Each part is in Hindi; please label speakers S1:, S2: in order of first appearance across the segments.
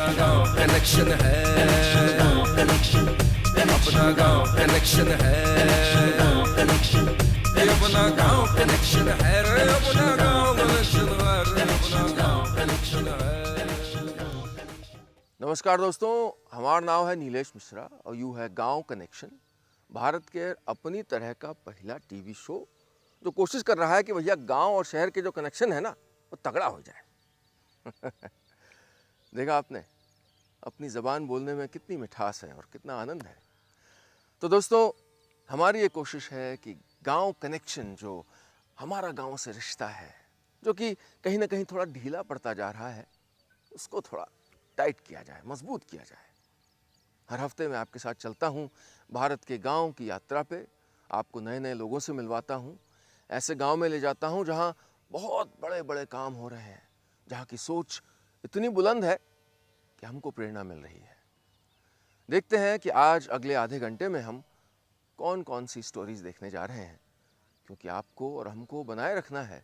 S1: अपना गांव कनेक्शन है, अपना गांव कनेक्शन है, अपना गांव कनेक्शन है रे, अपना गांव कनेक्शन है रे, अपना गांव कनेक्शन है।
S2: नमस्कार दोस्तों, हमारा नाम है नीलेश मिश्रा और यू है गांव कनेक्शन, भारत के अपनी तरह का पहला टीवी शो जो कोशिश कर रहा है कि भैया गांव और शहर के जो कनेक्शन है ना वो तगड़ा हो जाए। देखा आपने अपनी ज़बान बोलने में कितनी मिठास है और कितना आनंद है। तो दोस्तों, हमारी ये कोशिश है कि गांव कनेक्शन जो हमारा गांव से रिश्ता है, जो कि कहीं ना कहीं थोड़ा ढीला पड़ता जा रहा है, उसको थोड़ा टाइट किया जाए, मजबूत किया जाए। हर हफ्ते मैं आपके साथ चलता हूँ भारत के गांव की यात्रा पे, आपको नए नए लोगों से मिलवाता हूँ, ऐसे गांव में ले जाता हूँ जहाँ बहुत बड़े बड़े काम हो रहे हैं, जहाँ की सोच इतनी बुलंद है कि हमको प्रेरणा मिल रही है। देखते हैं कि आज अगले आधे घंटे में हम कौन कौन सी स्टोरीज देखने जा रहे हैं, क्योंकि आपको और हमको बनाए रखना है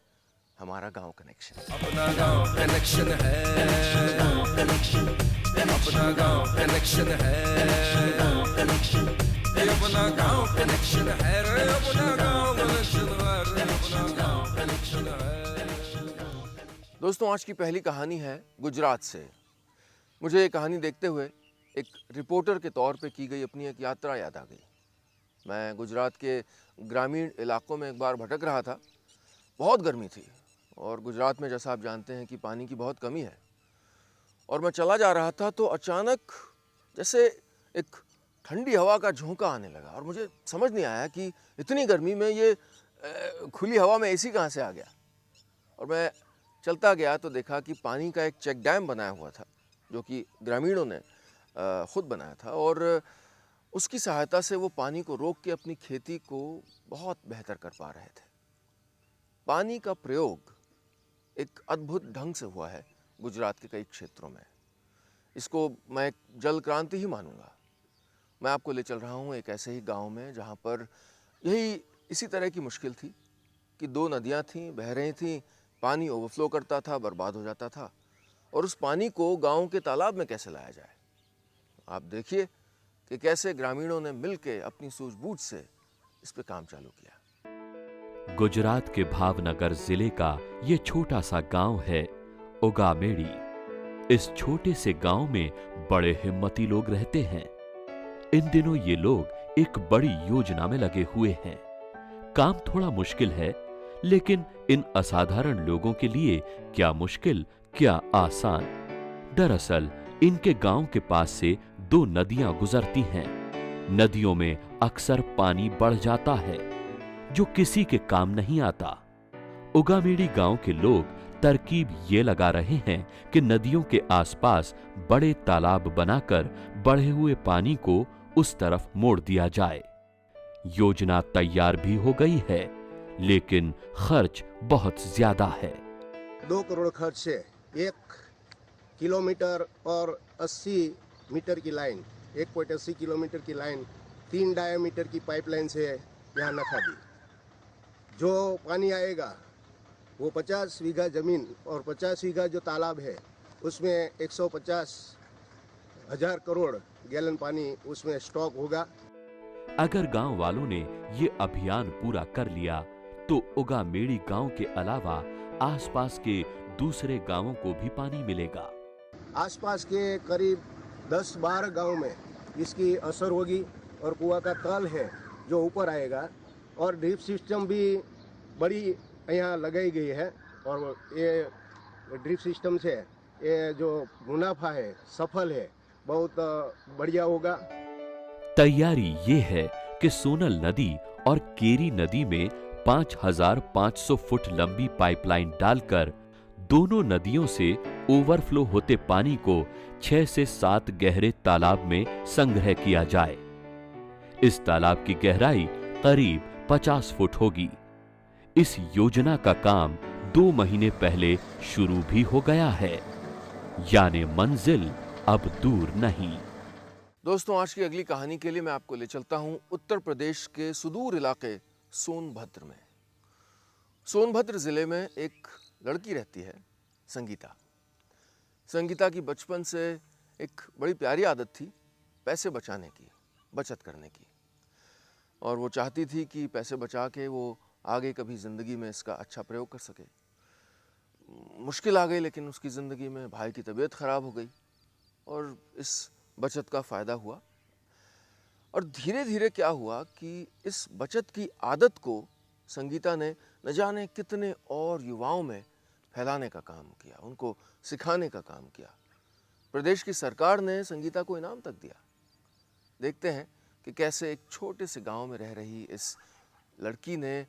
S2: हमारा गांव कनेक्शन।
S1: अपना गांव कनेक्शन है, अपना गांव कनेक्शन है, अपना गांव कनेक्शन है रे, अपना गांव कनेक्शन है रे, अपना गांव कनेक्शन है।
S2: दोस्तों, आज की पहली कहानी है गुजरात से। मुझे ये कहानी देखते हुए एक रिपोर्टर के तौर पे की गई अपनी एक यात्रा याद आ गई। मैं गुजरात के ग्रामीण इलाकों में एक बार भटक रहा था। बहुत गर्मी थी और गुजरात में जैसा आप जानते हैं कि पानी की बहुत कमी है। और मैं चला जा रहा था तो अचानक जैसे एक ठंडी हवा का झोंका आने लगा और मुझे समझ नहीं आया कि इतनी गर्मी में ये खुली हवा में एसी कहाँ से आ गया। और मैं चलता गया तो देखा कि पानी का एक चेक डैम बनाया हुआ था, जो कि ग्रामीणों ने खुद बनाया था, और उसकी सहायता से वो पानी को रोक के अपनी खेती को बहुत बेहतर कर पा रहे थे। पानी का प्रयोग एक अद्भुत ढंग से हुआ है गुजरात के कई क्षेत्रों में। इसको मैं एक जल क्रांति ही मानूंगा। मैं आपको ले चल रहा हूँ एक ऐसे ही गांव में जहाँ पर यही इसी तरह की मुश्किल थी कि दो नदियाँ थीं, बह रही थीं, पानी ओवरफ्लो करता था, बर्बाद हो जाता था, और उस पानी को गांव के तालाब में कैसे लाया जाए। आप देखिए कि कैसे ग्रामीणों ने मिलकर अपनी सूझबूझ से इस पे काम चालू किया।
S3: गुजरात के भावनगर जिले का ये छोटा सा गांव है उगामेड़ी। इस छोटे से गांव में बड़े हिम्मती लोग रहते हैं। इन दिनों ये लोग एक बड़ी योजना में लगे हुए हैं। काम थोड़ा मुश्किल है, लेकिन इन असाधारण लोगों के लिए क्या मुश्किल क्या आसान। दरअसल इनके गांव के पास से दो नदियां गुजरती हैं। नदियों में अक्सर पानी बढ़ जाता है जो किसी के काम नहीं आता। उगामेड़ी गांव के लोग तरकीब ये लगा रहे हैं कि नदियों के आसपास बड़े तालाब बनाकर बढ़े हुए पानी को उस तरफ मोड़ दिया जाए। योजना तैयार भी हो गई है, लेकिन खर्च बहुत ज्यादा है।
S4: 2 करोड़ खर्च है। 1 किलोमीटर और 80 मीटर की लाइन, 1.80 किलोमीटर की लाइन, 3 डायामीटर की पाइपलाइन से यहाँ नखा दी। जो पानी आएगा वो 50 बीघा जमीन और 50 बीघा जो तालाब है उसमें 150,000 करोड़ गैलन पानी उसमें स्टॉक होगा।
S3: अगर गांव वालों ने ये अभियान पूरा कर लिया तो उगामेड़ी गांव के अलावा आसपास के दूसरे गांवों को भी पानी मिलेगा।
S4: आसपास के करीब 10-12 गांव में इसकी असर होगी और कुआं का तल है जो ऊपर आएगा, और ड्रिप सिस्टम भी बड़ी यहाँ लगाई गई है। और ये ड्रिप सिस्टम से ये जो मुनाफा है सफल है, बहुत बढ़िया होगा।
S3: तैयारी ये है कि सोनल नदी और केरी नदी में 5,500 फुट लंबी पाइपलाइन डालकर दोनों नदियों से ओवरफ्लो होते पानी को 6 से 7 गहरे तालाब में संग्रह किया जाए। इस तालाब की गहराई करीब 50 फुट होगी। इस योजना का काम 2 महीने पहले शुरू भी हो गया है, यानी मंजिल अब दूर नहीं।
S2: दोस्तों, आज की अगली कहानी के लिए मैं आपको ले चलता हूं उत्तर प्रदेश के सुदूर इलाके सोनभद्र में। सोनभद्र जिले में एक लड़की रहती है, संगीता। संगीता की बचपन से एक बड़ी प्यारी आदत थी पैसे बचाने की, बचत करने की। और वो चाहती थी कि पैसे बचा के वो आगे कभी ज़िंदगी में इसका अच्छा प्रयोग कर सके। मुश्किल आ गई, लेकिन उसकी ज़िंदगी में भाई की तबीयत ख़राब हो गई और इस बचत का फ़ायदा हुआ। और धीरे धीरे क्या हुआ कि इस बचत की आदत को संगीता ने न जाने कितने और युवाओं में फैलाने का काम किया, उनको सिखाने का काम किया। प्रदेश की सरकार ने संगीता को इनाम तक दिया। देखते हैं कि कैसे एक छोटे से गांव में रह रही इस लड़की ने,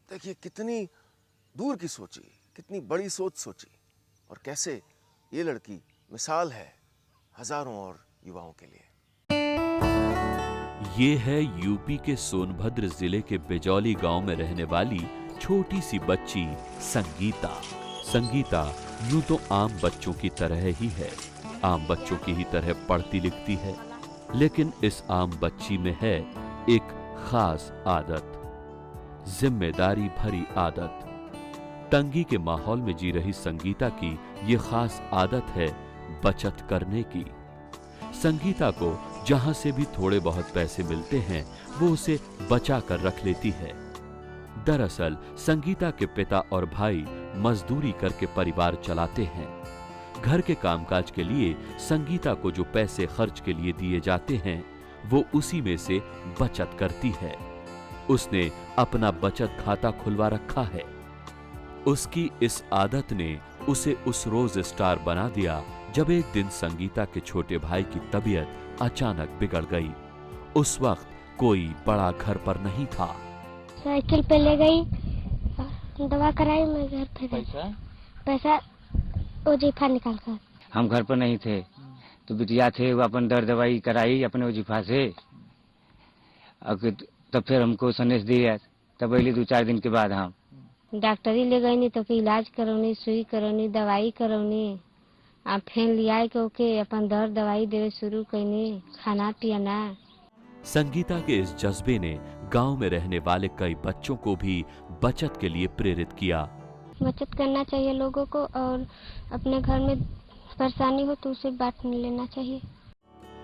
S2: देखिए कितनी दूर की सोची, कितनी बड़ी सोच सोची, और कैसे ये लड़की मिसाल है हजारों और युवाओं के लिए।
S3: ये है यूपी के सोनभद्र जिले के बिजौली गांव में रहने वाली छोटी सी बच्ची संगीता। संगीता यूं तो आम बच्चों की तरह ही है, आम बच्चों की ही तरह पढ़ती लिखती है, लेकिन इस आम बच्ची में है एक खास आदत, जिम्मेदारी भरी आदत। तंगी के माहौल में जी रही संगीता की ये खास आदत है बचत करने की। संगीता को जहां से भी थोड़े बहुत पैसे मिलते हैं वो उसे बचा कर रख लेती है। दरअसल संगीता के पिता और भाई मजदूरी करके परिवार चलाते हैं। घर के कामकाज के लिए संगीता को जो पैसे खर्च के लिए दिए जाते हैं वो उसी में से बचत करती है। उसने अपना बचत खाता खुलवा रखा है। उसकी इस आदत ने उसे उस रोज स्टार बना दिया जब एक दिन संगीता के छोटे भाई की तबीयत अचानक बिगड़ गई। उस वक्त कोई बड़ा घर पर नहीं था।
S5: साइकिल पे ले गई, दवा कराई, मैं घर पे पैसा वजीफा निकाल कर।
S6: हम घर पर नहीं थे तो बिटिया थे, वो अपन दर्द दवाई कराई अपने वजीफा से। तब फिर हमको संदेश दिया, तब अगले 2-4 दिन के बाद हम
S5: डॉक्टरी ले गई, नहीं तो के इलाज करौनी, सुई करौनी, दवाई करौनी, आप फिर लिया के ओके अपन दर्द दवाई देवे शुरू करनी, खाना पियाना।
S3: संगीता के इस जज्बे ने गांव में रहने वाले कई बच्चों को भी बचत के लिए प्रेरित किया।
S5: बचत करना चाहिए लोगों को, और अपने घर में परेशानी हो तो उसे बांट लेना चाहिए।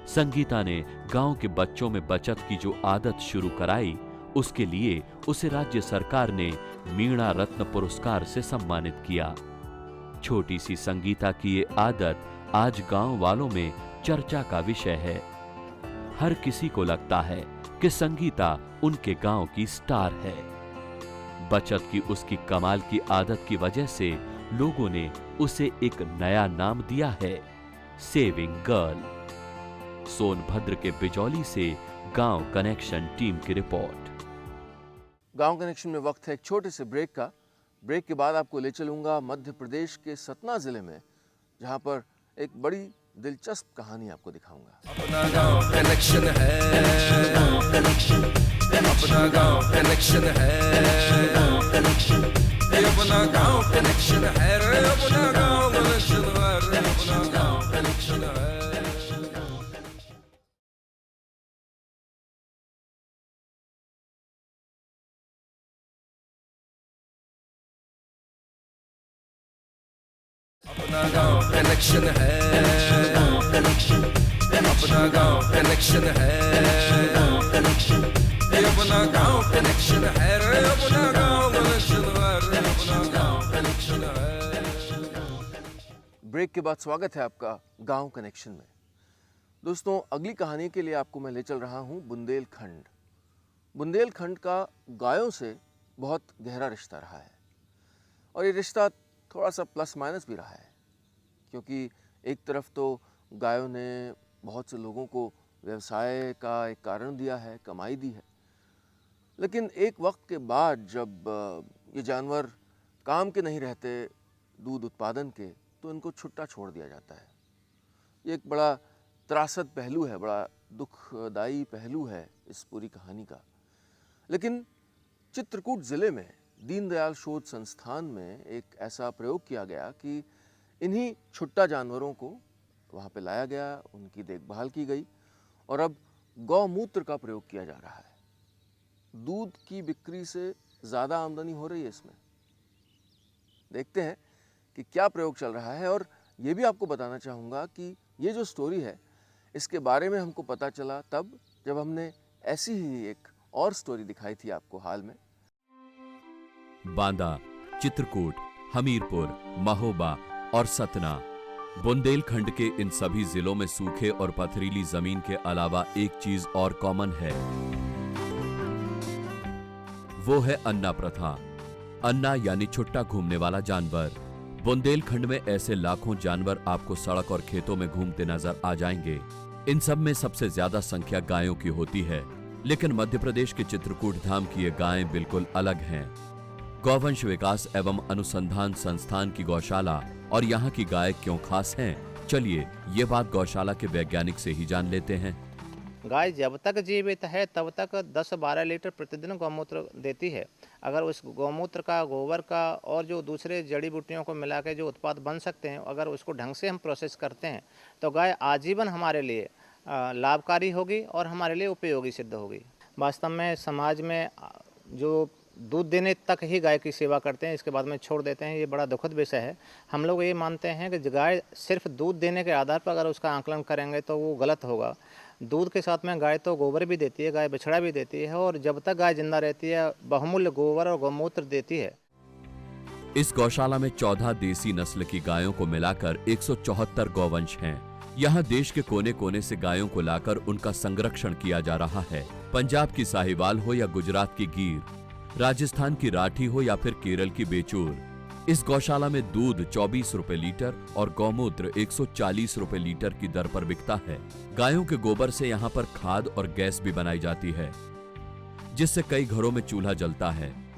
S3: संगीता ने गांव के बच्चों में बचत की जो आदत शुरू कराई, उसके लिए उसे राज्य सरकार ने मीणा रत्न पुरस्कार से सम्मानित किया। छोटी सी संगीता की ये आदत आज गांव वालों में चर्चा का विषय है। हर किसी को लगता है कि संगीता उनके गांव की स्टार है। बचत की उसकी कमाल की आदत की वजह से लोगों ने उसे एक नया नाम दिया है, सेविंग गर्ल। सोनभद्र के बिजौली से गांव कनेक्शन टीम की रिपोर्ट।
S2: गांव कनेक्शन में वक्त है एक छोटे से ब्रेक का। ब्रेक के बाद आपको ले चलूंगा मध्य प्रदेश के सतना जिले में, जहां पर एक बड़ी दिलचस्प कहानी आपको दिखाऊंगा।
S1: अपना गांव कनेक्शन है, अपना गांव कनेक्शन है, अपना गांव कनेक्शन है रे, अपना गांव कनेक्शन है रे, अपना गांव कनेक्शन है। अपना गांव कनेक्शन है, अपना गांव कनेक्शन है, अपना गांव कनेक्शन है रे, अपना गांव कनेक्शन है रे, अपना गांव कनेक्शन है।
S2: ब्रेक के बाद स्वागत है आपका गांव कनेक्शन में। दोस्तों, अगली कहानी के लिए आपको मैं ले चल रहा हूं बुंदेलखंड। बुंदेलखंड का गायों से बहुत गहरा रिश्ता रहा है, और ये रिश्ता थोड़ा सा प्लस माइनस भी रहा है, क्योंकि एक तरफ तो गायों ने बहुत से लोगों को व्यवसाय का एक कारण दिया है, कमाई दी है, लेकिन एक वक्त के बाद जब ये जानवर काम के नहीं रहते दूध उत्पादन के, तो इनको छुट्टा छोड़ दिया जाता है। ये एक बड़ा त्रासद पहलू है, बड़ा दुखदाई पहलू है इस पूरी कहानी का। लेकिन चित्रकूट ज़िले में दीनदयाल शोध संस्थान में एक ऐसा प्रयोग किया गया कि इन्हीं छुट्टा जानवरों को वहाँ पे लाया गया, उनकी देखभाल की गई, और अब गौमूत्र का प्रयोग किया जा रहा है। दूध की बिक्री से ज़्यादा आमदनी हो रही है इसमें। देखते हैं कि क्या प्रयोग चल रहा है, और ये भी आपको बताना चाहूँगा कि ये जो स्टोरी है इसके बारे में हमको पता चला तब जब हमने ऐसी ही एक और स्टोरी दिखाई थी आपको हाल में।
S3: बांदा, चित्रकूट, हमीरपुर, महोबा और सतना, बुंदेलखंड के इन सभी जिलों में सूखे और पथरीली जमीन के अलावा एक चीज और कॉमन है, वो है अन्ना प्रथा। अन्ना यानी छुट्टा घूमने वाला जानवर। बुंदेलखंड में ऐसे लाखों जानवर आपको सड़क और खेतों में घूमते नजर आ जाएंगे। इन सब में सबसे ज्यादा संख्या गायों की होती है, लेकिन मध्य प्रदेश के चित्रकूट धाम की ये गायें बिल्कुल अलग हैं। गौवंश विकास एवं अनुसंधान संस्थान की गौशाला और यहाँ की गाय क्यों खास हैं? चलिए ये बात गौशाला के वैज्ञानिक से ही जान लेते हैं।
S7: गाय जब तक जीवित है तब तक 10-12 लीटर प्रतिदिन गौमूत्र देती है। अगर उस गौमूत्र का, गोबर का और जो दूसरे जड़ी बूटियों को मिला के जो उत्पाद बन सकते हैं, अगर उसको ढंग से हम प्रोसेस करते हैं तो गाय आजीवन हमारे लिए लाभकारी होगी और हमारे लिए उपयोगी सिद्ध होगी। वास्तव में समाज में जो दूध देने तक ही गाय की सेवा करते हैं, इसके बाद में छोड़ देते हैं, ये बड़ा दुखद विषय है। हम लोग ये मानते हैं कि गाय सिर्फ दूध देने के आधार पर अगर उसका आकलन करेंगे तो वो गलत होगा। दूध के साथ में गाय तो गोबर भी देती है, गाय बछड़ा भी देती है, और जब तक गाय जिंदा रहती है बहुमूल्य गोबर और गौमूत्र देती है।
S3: इस गौशाला में 14 देसी नस्ल की गायों को मिलाकर 174 गौवंश हैं। यहाँ देश के कोने कोने से गायों को लाकर उनका संरक्षण किया जा रहा है। पंजाब की साहिवाल हो या गुजरात की गीर, राजस्थान की राठी हो या फिर केरल की बेचूर, इस गौशाला में दूध 24 रुपए लीटर और गौमूत्र 140 रुपए लीटर की दर पर बिकता है। गायों के गोबर से यहाँ पर खाद और गैस भी बनाई जाती है, जिससे कई घरों में चूल्हा जलता है।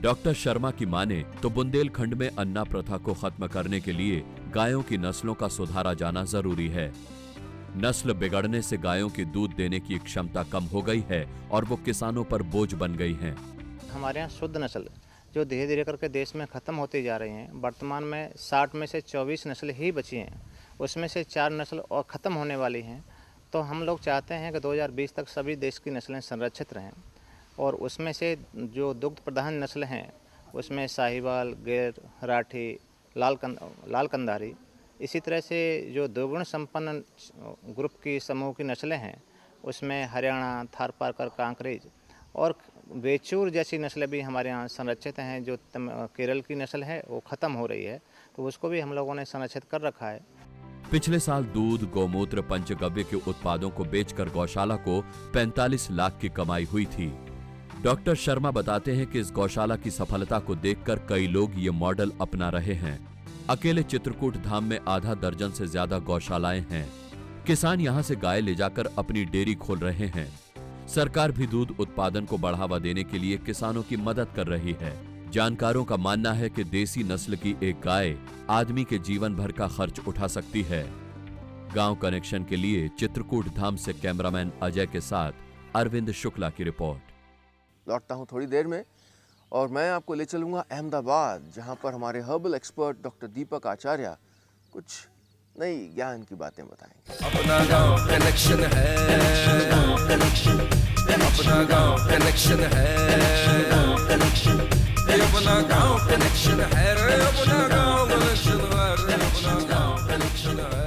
S3: डॉक्टर शर्मा की माने तो बुंदेलखंड में अन्ना प्रथा को खत्म करने के लिए गायों की नस्लों का सुधारा जाना जरूरी है। नस्ल बिगड़ने से गायों की दूध देने की क्षमता कम हो गई है और वो किसानों पर बोझ बन गई हैं।
S7: हमारे यहाँ शुद्ध नस्ल जो धीरे धीरे करके देश में ख़त्म होती जा रही हैं, वर्तमान में 60 में से 24 नस्ल ही बची हैं, उसमें से 4 नस्ल और ख़त्म होने वाली हैं। तो हम लोग चाहते हैं कि 2020 तक सभी देश की नस्लें संरक्षित रहें, और उसमें से जो दुग्ध प्रधान नस्ल हैं उसमें साहिवाल, गिर, राठी, लाल कंधारी, इसी तरह से जो दोगुण संपन्न ग्रुप की समूह की नस्लें हैं उसमें हरियाणा, थारपारकर, कांकरेज और बेचूर जैसी नस्लें भी हमारे यहाँ संरक्षित हैं। जो केरल की नस्ल है वो ख़त्म हो रही है, तो उसको भी हम लोगों ने संरक्षित कर रखा है।
S3: पिछले साल दूध, गौमूत्र, पंचगव्य के उत्पादों को बेचकर गौशाला को 45 लाख की कमाई हुई थी। डॉक्टर शर्मा बताते हैं कि इस गौशाला की सफलता को देखकर कई लोग ये मॉडल अपना रहे हैं। अकेले चित्रकूट धाम में आधा दर्जन से ज्यादा गौशालाएं हैं। किसान यहां से गाय ले जाकर अपनी डेयरी खोल रहे हैं। सरकार भी दूध उत्पादन को बढ़ावा देने के लिए किसानों की मदद कर रही है। जानकारों का मानना है कि देसी नस्ल की एक गाय आदमी के जीवन भर का खर्च उठा सकती है। गांव कनेक्शन के लिए चित्रकूट धाम से कैमरामैन अजय के साथ अरविंद शुक्ला की रिपोर्ट।
S2: लौटता हूँ थोड़ी देर में और मैं आपको ले चलूँगा अहमदाबाद, जहाँ पर हमारे हर्बल एक्सपर्ट डॉक्टर दीपक आचार्य कुछ नई ज्ञान की बातें बताएंगे।
S1: अपना गांव कनेक्शन है, अपना गांव कनेक्शन है, अपना गांव कनेक्शन है रे, अपना गांव कनेक्शन है रे, अपना गांव कनेक्शन है।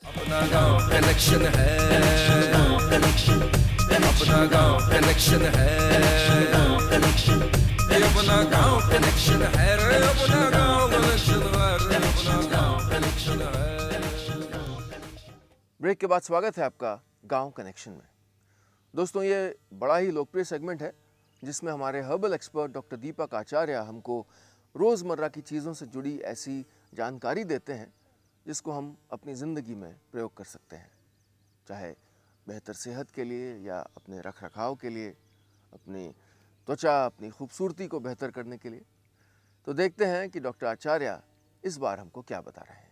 S1: अपना गांव कनेक्शन है, अपना गांव कनेक्शन है, अपना गांव कनेक्शन है रे, अपना गांव कनेक्शन है रे, अपना गांव कनेक्शन है।
S2: ब्रेक के बाद स्वागत है आपका गांव कनेक्शन में। दोस्तों, ये बड़ा ही लोकप्रिय सेगमेंट है जिसमें हमारे हर्बल एक्सपर्ट डॉक्टर दीपक आचार्य हमको रोज़मर्रा की चीज़ों से जुड़ी ऐसी जानकारी देते हैं जिसको हम अपनी ज़िंदगी में प्रयोग कर सकते हैं, चाहे बेहतर सेहत के लिए या अपने रख रखाव के लिए, अपनी त्वचा, अपनी खूबसूरती को बेहतर करने के लिए। तो देखते हैं कि डॉक्टर आचार्य इस बार हमको क्या बता रहे हैं।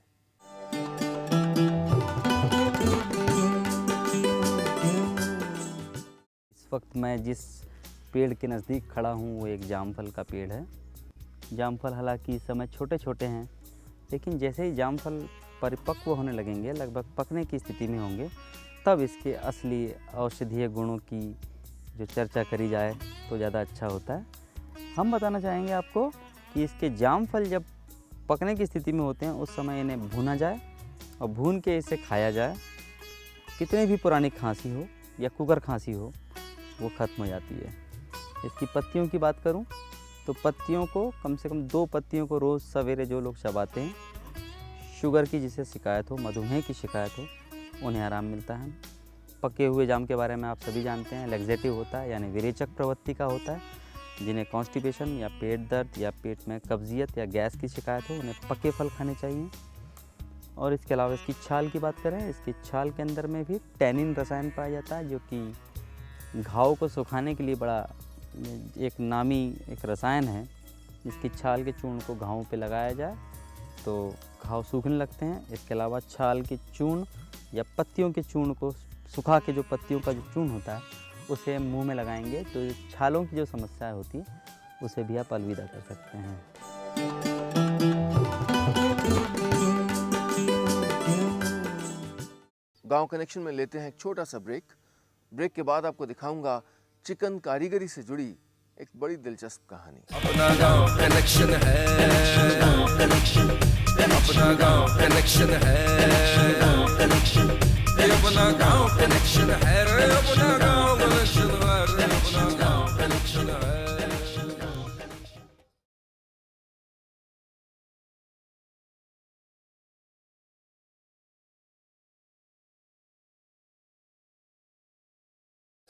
S8: इस वक्त मैं जिस पेड़ के नज़दीक खड़ा हूँ वो एक जामफल का पेड़ है। जामफल हालांकि इस समय छोटे छोटे हैं, लेकिन जैसे ही जामफल परिपक्व होने लगेंगे, लगभग पकने की स्थिति में होंगे, तब इसके असली औषधीय गुणों की जो चर्चा करी जाए तो ज़्यादा अच्छा होता है। हम बताना चाहेंगे आपको कि इसके जामफल जब पकने की स्थिति में होते हैं उस समय इन्हें भूना जाए और भून के इसे खाया जाए। कितनी भी पुरानी खांसी हो या कुकर खांसी हो वो ख़त्म हो जाती है। इसकी पत्तियों की बात करूं तो पत्तियों को कम से कम 2 पत्तियों को रोज़ सवेरे जो लोग चबाते हैं, शुगर की जिसे शिकायत हो, मधुमेह की शिकायत हो, उन्हें आराम मिलता है। पके हुए जाम के बारे में आप सभी जानते हैं, लैक्सेटिव होता है यानी विरेचक प्रवृत्ति का होता है। जिन्हें कॉन्स्टिपेशन या पेट दर्द या पेट में कब्जियत या गैस की शिकायत हो उन्हें पके फल खाने चाहिए। और इसके अलावा इसकी छाल की बात करें, इसकी छाल के अंदर में भी टैनिन रसायन पाया जाता है जो कि घाव को सुखाने के लिए बड़ा एक नामी एक रसायन है। इसकी छाल के चूर्ण को घावों पे लगाया जाए तो घाव सूखने लगते हैं। इसके अलावा छाल के चूर्ण या पत्तियों के चूर्ण को सुखा के जो पत्तियों का जो चूर्ण होता है उसे मुंह में लगाएंगे तो छालों की जो समस्या होती है उसे भी आप अलविदा कर सकते हैं।
S2: गांव कनेक्शन में लेते हैं एक छोटा सा ब्रेक। ब्रेक के बाद आपको दिखाऊंगा चिकन कारीगरी से जुड़ी एक बड़ी दिलचस्प कहानी।
S1: अपना गांव कनेक्शन है, अपना गांव कनेक्शन है, अपना गांव कनेक्शन है रे, अपना गांव कनेक्शन है रे, अपना गांव कनेक्शन है।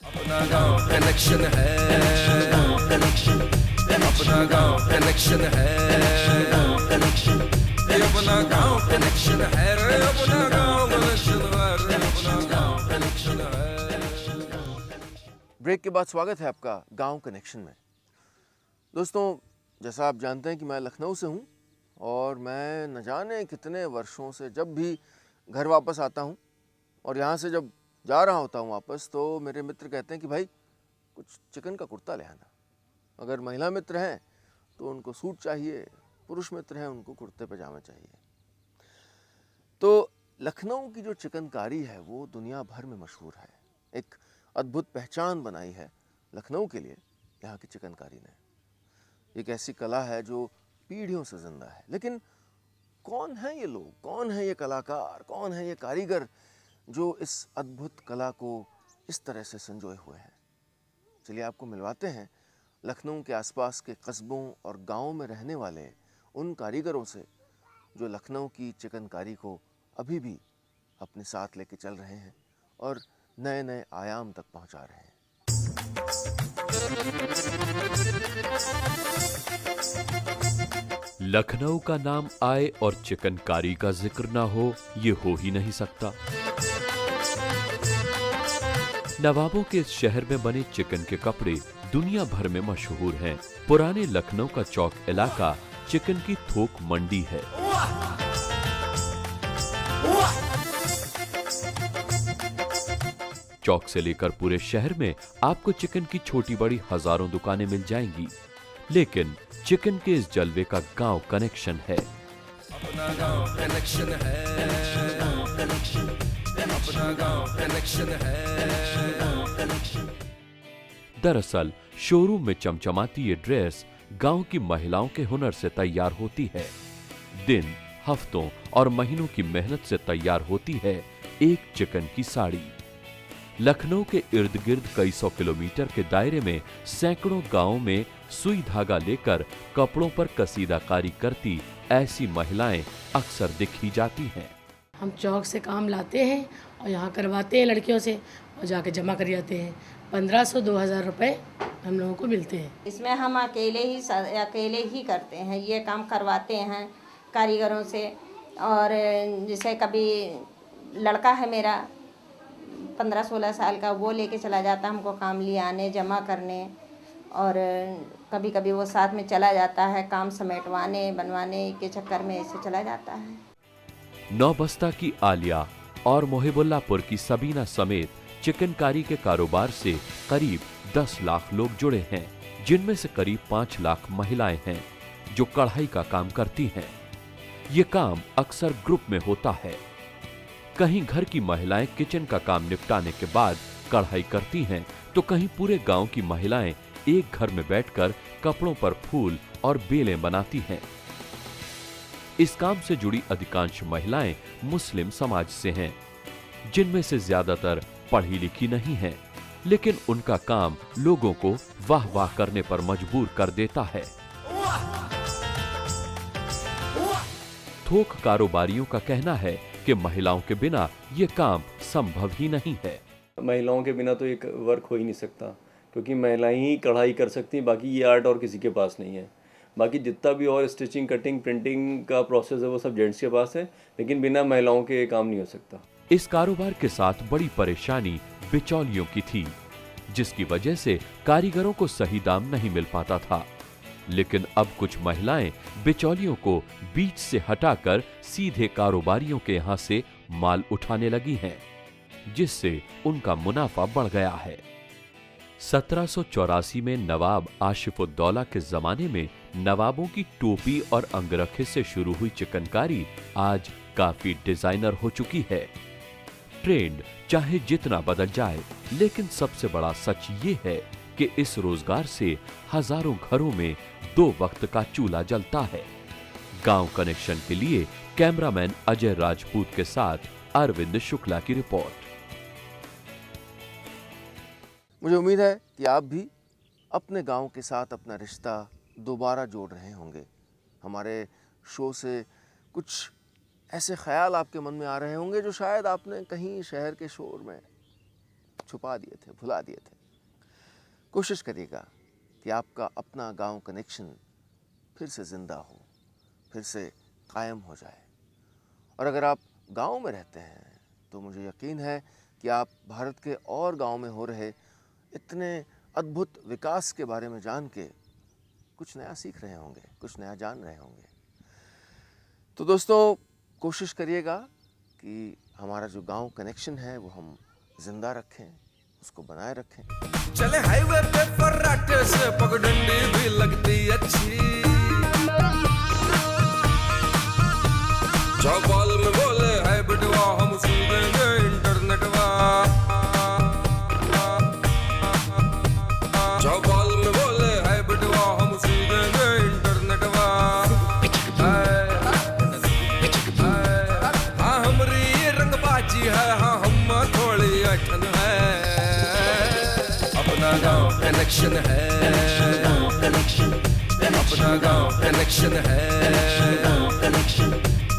S1: अपना गांव कनेक्शन है, अपना गांव कनेक्शन है, अपना गांव कनेक्शन है रे, अपना गांव कनेक्शन है रे, अपना गांव कनेक्शन है।
S2: ब्रेक के बाद स्वागत है आपका गांव कनेक्शन में। दोस्तों, जैसा आप जानते हैं कि मैं लखनऊ से हूँ और मैं न जाने कितने वर्षों से जब भी घर वापस आता हूँ और यहाँ से जब जा रहा होता हूँ वापस तो मेरे मित्र कहते हैं कि भाई कुछ चिकन का कुर्ता ले आना। अगर महिला मित्र हैं तो उनको सूट चाहिए, पुरुष मित्र हैं उनको कुर्ते पजामे चाहिए। तो लखनऊ की जो चिकनकारी है वो दुनिया भर में मशहूर है। एक अद्भुत पहचान बनाई है लखनऊ के लिए यहाँ की चिकनकारी ने। एक ऐसी कला है जो पीढ़ियों से जिंदा है। लेकिन कौन है ये लोग, कौन है ये कलाकार, कौन है ये कारीगर जो इस अद्भुत कला को इस तरह से संजोए हुए हैं? चलिए आपको मिलवाते हैं लखनऊ के आसपास के कस्बों और गांवों में रहने वाले उन कारीगरों से जो लखनऊ की चिकनकारी को अभी भी अपने साथ लेके चल रहे हैं और नए नए आयाम तक पहुंचा रहे हैं।
S3: लखनऊ का नाम आए और चिकनकारी का जिक्र ना हो, ये हो ही नहीं सकता। नवाबों के इस शहर में बने चिकन के कपड़े दुनिया भर में मशहूर हैं। पुराने लखनऊ का चौक इलाका चिकन की थोक मंडी है। चौक से लेकर पूरे शहर में आपको चिकन की छोटी बड़ी हजारों दुकानें मिल जाएंगी, लेकिन चिकन के इस जलवे का गांव कनेक्शन है।
S1: अपना गांव कनेक्शन है, अपना गांव कनेक्शन है।
S3: दरअसल शोरूम में चमचमाती ये ड्रेस गांव की महिलाओं के हुनर से तैयार होती है। दिन, हफ्तों और महीनों की मेहनत से तैयार होती है एक चिकन की साड़ी। लखनऊ के इर्द गिर्द कई सौ किलोमीटर के दायरे में सैकड़ों गांवों में सुई धागा लेकर कपड़ों पर कसीदाकारी करती ऐसी महिलाएं अक्सर दिखी जाती हैं।
S9: हम चौक से काम लाते हैं और यहाँ करवाते हैं लड़कियों से और जाके जमा कर जाते हैं। 1500-2000 रुपए हम लोगों को मिलते हैं।
S10: इसमें हम अकेले ही करते हैं, ये काम करवाते हैं कारीगरों से। और जैसे कभी लड़का है मेरा 15-16 साल का, वो लेके चला जाता हमको काम ले आने, जमा करने। और कभी कभी वो साथ में चला जाता है काम समेटवाने बनवाने के चक्कर में, ऐसे चला जाता है।
S3: नौबस्ता की आलिया और मोहिबुल्लापुर की सबीना समेत चिकनकारी के कारोबार से करीब 10 लाख लोग जुड़े हैं, जिनमें से करीब 5 लाख महिलाएं हैं जो कढ़ाई का काम करती हैं। ये काम अक्सर ग्रुप में होता है। कहीं घर की महिलाएं किचन का काम निपटाने के बाद कढ़ाई करती हैं, तो कहीं पूरे गांव की महिलाएं एक घर में बैठकर कपड़ों पर फूल और बेलें बनाती हैं। इस काम से जुड़ी अधिकांश महिलाएं मुस्लिम समाज से हैं, जिनमें से ज्यादातर पढ़ी लिखी नहीं हैं, लेकिन उनका काम लोगों को वाह वाह करने पर मजबूर कर देता है। थोक कारोबारियों का कहना है कि महिलाओं के बिना ये काम संभव ही नहीं है।
S11: महिलाओं के बिना तो एक वर्क हो ही नहीं सकता, क्योंकि महिलाएं ही कढ़ाई कर सकती हैं, बाकी ये आर्ट और किसी के पास नहीं है। बाकी जितना भी और स्टिचिंग, कटिंग, प्रिंटिंग का प्रोसेस है वो सब जेंट्स के पास है, लेकिन बिना महिलाओं के काम नहीं हो सकता।
S3: इस कारोबार के साथ बड़ी परेशानी बिचौलियों की थी, जिसकी वजह से कारीगरों को सही दाम नहीं मिल पाता था। लेकिन अब कुछ महिलाएं बिचौलियों को बीच से हटाकर सीधे कारोबारियों के यहां से माल उठाने लगी हैं, जिससे उनका मुनाफा बढ़ गया है। 1784 में नवाब आशिफुद्दौला के जमाने में नवाबों की टोपी और अंगरखे से शुरू हुई चिकनकारी आज काफी डिजाइनर हो चुकी है। ट्रेंड चाहे जितना बदल जाए, लेकिन सबसे बड़ा सच ये है कि इस रोजगार से हजारों घरों में 2 वक्त का चूल्हा जलता है। गांव कनेक्शन के लिए कैमरामैन अजय राजपूत के साथ अरविंद शुक्ला की रिपोर्ट।
S2: मुझे उम्मीद है कि आप भी अपने गांव के साथ अपना रिश्ता दोबारा जोड़ रहे होंगे। हमारे शो से कुछ ऐसे ख्याल आपके मन में आ रहे होंगे जो शायद आपने कहीं शहर के शोर में छुपा दिए थे, भुला दिए थे। कोशिश करिएगा कि आपका अपना गांव कनेक्शन फिर से ज़िंदा हो, फिर से कायम हो जाए। और अगर आप गांव में रहते हैं तो मुझे यकीन है कि आप भारत के और गांव में हो रहे इतने अद्भुत विकास के बारे में जान के कुछ नया सीख रहे होंगे, कुछ नया जान रहे होंगे। तो दोस्तों, कोशिश करिएगा कि हमारा जो गांव कनेक्शन है वो हम जिंदा रखें, उसको बनाए रखें।
S1: चले हाईवे पे फर्राटे से पगडंडी भी लगती अच्छी, चौपाल में बोले है बिटवा हम सुन देंगे इंटरनेटवा, चौपाल में बोले है बिटवा हम सुन देंगे इंटरनेटवा। हाँ हमरी रंगबाजी है, हाँ हम थोड़ी अठन है, अपना गांव कनेक्शन है, अपना गांव कनेक्शन है,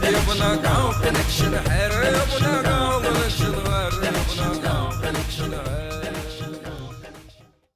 S1: अपना गांव कनेक्शन है, अपना गांव कनेक्शन है, अपना